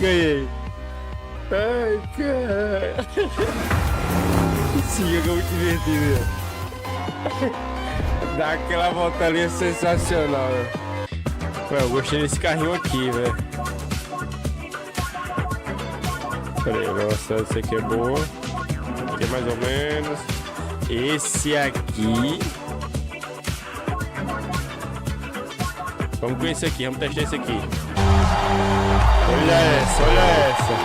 ganhei. Ai, cara. Siga que é muito divertido. Dá aquela volta ali é sensacional, velho. Ué, eu gostei desse carrinho aqui, velho. Peraí, nossa, esse aqui é bom. Aqui é mais ou menos. Esse aqui. Vamos com esse aqui, vamos testar esse aqui. Olha essa, olha essa.